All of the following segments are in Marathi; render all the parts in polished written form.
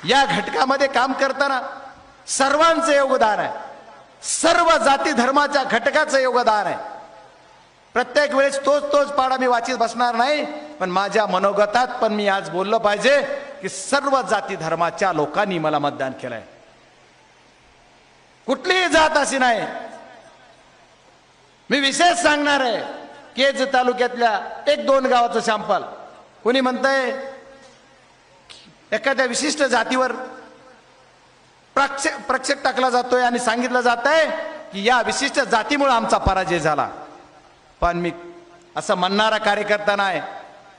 या घटकामध्ये काम करताना सर्वांचं योगदान आहे, सर्व जाती धर्माच्या घटकाचं योगदान आहे. प्रत्येक वेळेस तोच पाडा मी वाचित बसणार नाही, पण माझ्या मनोगतात पण मी आज बोललं पाहिजे की सर्व जाती धर्माच्या लोकांनी मला मतदान केलंय. कुठलीही जात अशी नाही. मी विशेष सांगणार आहे, केज तालुक्यातल्या 1-2 गावाचं सॅम्पल. कोणी म्हणतंय एखाद्या विशिष्ट जातीवर प्रक्षेप टाकला जातोय आणि सांगितलं जात आहे की या विशिष्ट जातीमुळे आमचा पराजय झाला. पण मी असं म्हणणारा कार्यकर्ता नाही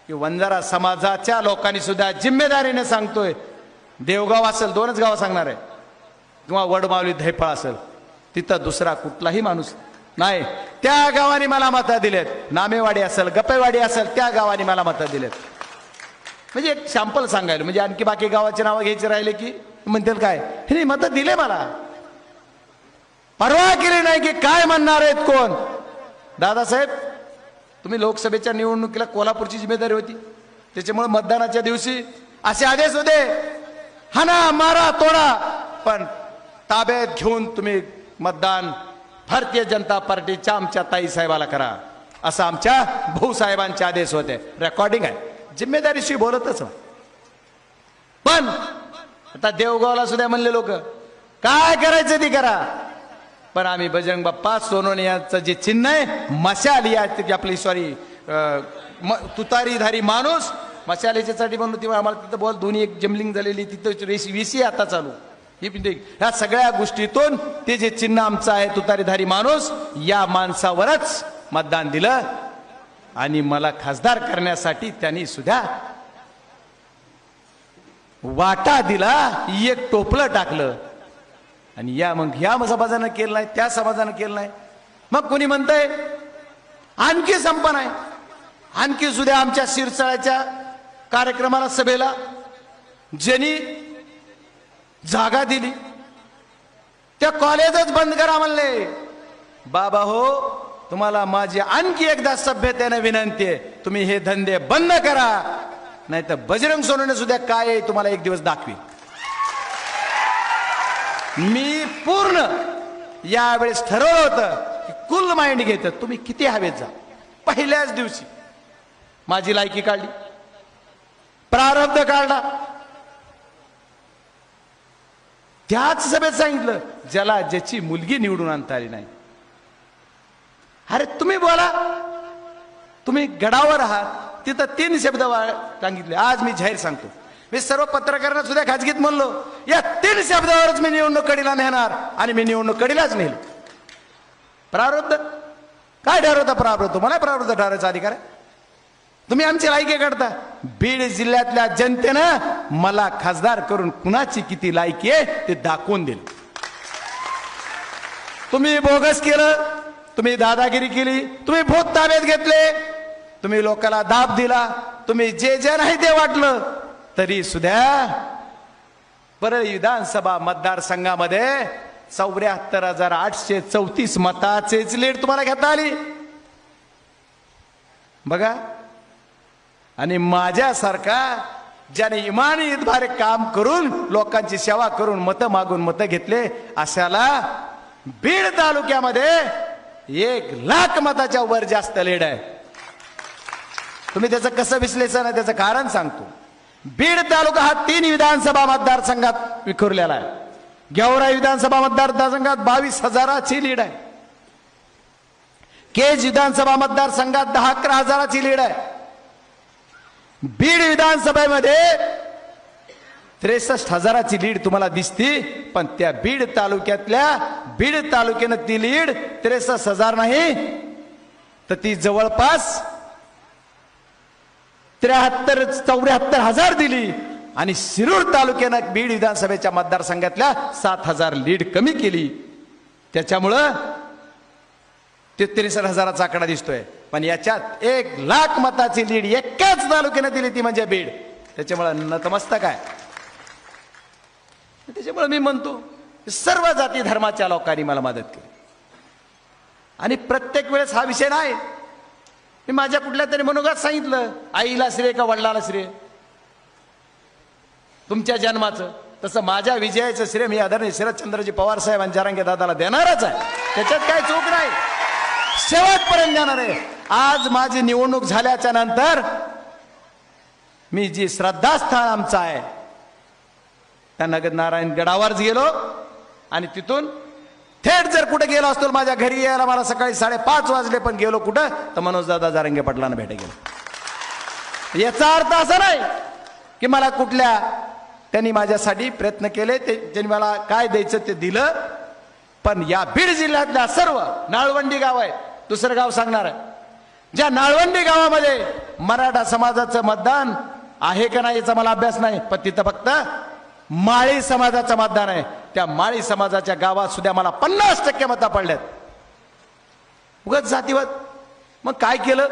की वंजारा समाजाच्या लोकांनी सुद्धा जिम्मेदारीने सांगतोय, देवगाव असेल 2च गावं सांगणार आहे, किंवा वडमावली धैफळ असेल, तिथं दुसरा कुठलाही माणूस नाही. त्या गावाने मला मतं दिलेत. नामेवाडी असेल, गप्पेवाडी असेल, त्या गावाने मला मतं दिलेत. म्हणजे एक सॅम्पल सांगायला, म्हणजे आणखी बाकी गावाची नावं घ्यायची राहिले की म्हणतील काय, हे मतं दिले मला, परवा केली नाही की काय म्हणणार आहेत कोण. दादासाहेब, तुम्ही लोकसभेच्या निवडणुकीला कोल्हापूरची जिम्मेदारी होती, त्याच्यामुळे मतदानाच्या दिवशी असे आदेश होते, हाना मारा तोडा, पण ताब्यात घेऊन तुम्ही मतदान भारतीय जनता पार्टीच्या आमच्या ताई साहेबाला करा, असं आमच्या भाऊसाहेबांचे आदेश होते. रेकॉर्डिंग आहे. जिम्मेदारीशी बोलतच. पण आता देवगावला सुद्धा म्हणले लोक काय करायचं ते करा, पण आम्ही बजरंग बाप्पा सोनवणे यांचं जे चिन्ह आहे मशाल, या आपली तुतारीधारी माणूस मशाल याच्यासाठी म्हणून तेव्हा आम्हाला तिथं बोल दोन्ही एक जमलिंग झालेली, तिथं VC आता चालू. ह्या सगळ्या गोष्टीतून ते जे चिन्ह आमचं आहे तुतारीधारी माणूस, या माणसावरच मतदान दिलं आणि मला खासदार करण्यासाठी त्यांनी सुद्धा वाटा दिला, एक टोपलं टाकलं. आणि या समाजानं केलं नाही, त्या समाजानं केलं नाही. मग कोणी म्हणतंय आणखी संपन आहे, आणखी सुद्धा आमच्या शिरसाळ्याच्या कार्यक्रमाला सभेला ज्यांनी जागा दिली त्या कॉलेजच बंद करा म्हणले. बाबा हो, तुम्हाला माझी आणखी एकदा सभ्यतेने विनंती आहे, तुम्ही हे धंदे बंद करा, नाही तर बजरंग सोनवणे सुद्धा काय आहे तुम्हाला एक दिवस दाखवी. मी पूर्ण यावेळेस ठरवलं होतं की कुल माइंड घेतं, तुम्ही किती हवेत जा. पहिल्याच दिवशी माझी लायकी काढली, प्रारब्ध काढला. त्याच सभेत सांगितलं ज्याला ज्याची मुलगी निवडून आणता आली नाही, अरे तुम्ही बोला, तुम्ही गडावर आहात, तिथं 3 शब्द सांगितले. आज मी जाहीर सांगतो, मी सर्व पत्रकारांना सुद्धा खाजगीत म्हणलो, या 3 शब्दावरच मी निवडणूक कडीला नेणार, आणि मी निवडणूक कडीलाच नेल. प्रारब्ध काय ठरवता? प्रारब्ध तुम्हाला प्रारब्ध ठरवायचा अधिकार आहे. तुम्ही आमची लायकी काढता. बीड जिल्ह्यातल्या जनतेनं मला खासदार करून कुणाची किती लायकी आहे ते दाखवून दिलं. तुम्ही बोगस केलं, तुम्ही दादागिरी केली, तुम्ही भूत ताब्यात घेतले, तुम्ही लोकांना दाब दिला, तुम्ही जे नाही ते वाटलं, तरी सुद्धा परळी विधानसभा मतदारसंघामध्ये 74,834 मताचेच लीड तुम्हाला घेता आली. बघा, आणि माझ्यासारखा ज्याने इमानीद्वारे काम करून लोकांची सेवा करून मतं मागून मतं घेतले, अशाला बीड तालुक्यामध्ये 1,00,000 मताच्या वर जास्त लीड आहे. तुम्ही त्याचं कसं विश्लेषण आहे त्याचं कारण सांगतो. बीड तालुका हा 3 विधानसभा मतदारसंघात विखुरलेला आहे. गेवराई विधानसभा मतदारसंघात 22,000ची लीड आहे. केज विधानसभा मतदारसंघात 10-11,000ची लीड आहे. बीड विधानसभेमध्ये 63,000ची लीड तुम्हाला दिसती, पण त्या बीड तालुक्यानं ती लीड 63,000 नाही, तर ती जवळपास 73-74,000 दिली. आणि शिरूर तालुक्यानं बीड विधानसभेच्या मतदारसंघातल्या 7,000 लीड कमी केली. त्याच्यामुळं 63,000चा आकडा दिसतोय. पण याच्यात 1,00,000 मताची लीड एकाच तालुक्यानं दिली, ती म्हणजे बीड. त्याच्यामुळे नतमस्तक आहे. त्याच्यामुळे मी म्हणतो सर्व जाती धर्माच्या लोकांनी मला मदत केली. आणि प्रत्येक वेळेस हा विषय नाही, मी माझ्या कुठल्या तरी मनोगत सांगितलं, आईला श्रेय का वडिलाला श्रेय तुमच्या जन्माचं. तसं माझ्या विजयाचं श्रेय मी आदरणीय शरदचंद्रजी पवार साहेबांच्या जरांगे दादाला देणारच आहे, त्याच्यात काय चूक नाही, शेवटपर्यंत देणार आहे. आज माझी निवडणूक झाल्याच्या नंतर मी जी श्रद्धास्थान आमचं आहे त्या नगद नारायण गडावरच गेलो आणि तिथून थेट जर कुठे गेलो असतो माझ्या घरी यायला मला सकाळी 5:30 वाजले, पण गेलो कुठं तर मनोजदादा जरांगे पाटलांना भेट गेलो. याचा अर्थ असा नाही की मला कुठल्या त्यांनी माझ्यासाठी प्रयत्न केले, त्यांनी मला काय द्यायचं ते दिलं, पण या बीड जिल्ह्यातल्या सर्व नाळवंडी गाव आहे, दुसरं गाव सांगणार आहे, ज्या नाळवंडी गावामध्ये मराठा समाजाचं मतदान आहे का नाही याचा मला अभ्यास नाही, पण तिथं फक्त माळी समाजाचं मतदान आहे. त्या माळी समाजाच्या गावात सुद्धा मला 50% मतं पडल्यात. उगाच जातीवाद. मग काय केलं?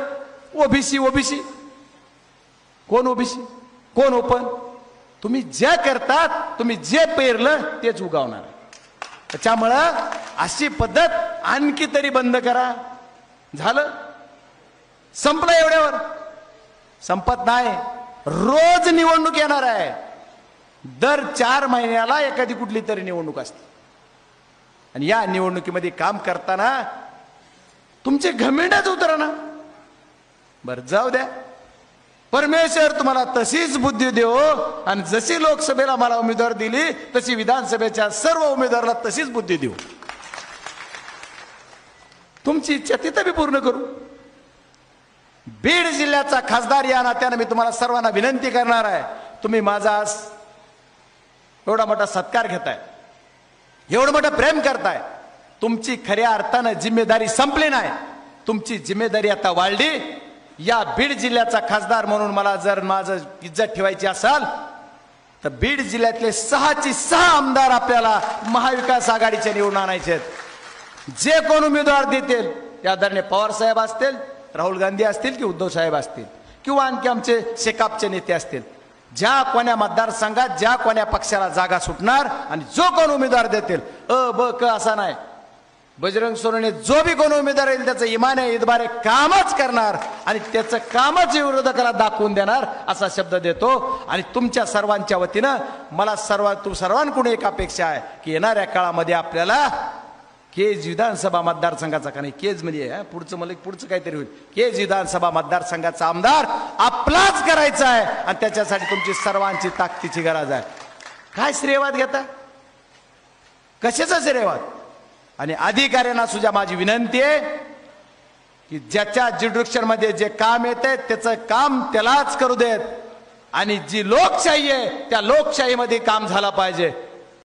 OBC OBC. कोण ओबीसी कोण ओपन? तुम्ही जे करतात, तुम्ही जे पेरलं तेच उगवणार. त्याच्यामुळं अशी पद्धत आणखी तरी बंद करा. झालं, संपलं, एवढ्यावर संपत नाही. रोज निवडणूक येणार आहे, दर 4 महिन्याला एखादी कुठली तरी निवडणूक असते, आणि या निवडणुकीमध्ये काम करताना तुमचे घमेंडच उतरना. बरं जाऊ द्या, परमेश्वर तुम्हाला तशीच बुद्धी देव, आणि जशी लोकसभेला मला उमेदवार दिली तशी विधानसभेच्या सर्व उमेदवाराला तशीच बुद्धी देऊ. तुमची इच्छा तिथं बी पूर्ण करू. बीड जिल्ह्याचा खासदार या नात्याने मी तुम्हाला सर्वांना विनंती करणार आहे, तुम्ही माझा एवढा मोठा सत्कार घेताय, एवढं मोठं प्रेम करताय, तुमची खऱ्या अर्थानं जिम्मेदारी संपली नाही, तुमची जिम्मेदारी आता वाढली. या बीड जिल्ह्याचा खासदार म्हणून मला जर माझं इज्जत ठेवायची असेल तर बीड जिल्ह्यातले 6चे 6 आमदार आपल्याला महाविकास आघाडीचे निवडून आणायचे आहेत. जे कोण उमेदवार देतील त्या आदरणीय पवार साहेब असतील, राहुल गांधी असतील, की उद्धव साहेब असतील, किंवा आणखी आमचे शेकापचे नेते असतील, ज्या कोण्या मतदारसंघात ज्या कोण्या पक्षाला जागा सुटणार आणि जो कोण उमेदवार देतील, ब क असा नाही, बजरंग सोनवणे जो बी कोण उमेदवार येईल त्याचं इमान आहे, इतबारे कामच करणार आणि त्याचं कामच विरोधकाला दाखवून देणार असा शब्द देतो. आणि तुमच्या सर्वांच्या वतीनं मला सर्वांकडून एक अपेक्षा आहे की येणाऱ्या काळामध्ये आपल्याला केज विधानसभा मतदारसंघाचा, का नाही केज म्हणजे पुढचं मला पुढचं काहीतरी होईल, केज विधानसभा मतदारसंघाचा आमदार आपलाच करायचा आहे, आणि त्याच्यासाठी तुमची सर्वांची ताकदीची गरज आहे. काय श्रेयवाद घेता? कशाचा श्रेयवाद? आणि अधिकाऱ्यांना सुद्धा माझी विनंती आहे की ज्याच्या ज्युडिक्शन मध्ये जे काम येते त्याचं काम त्यालाच करू देत, आणि जी लोकशाही आहे त्या लोकशाहीमध्ये काम झालं पाहिजे.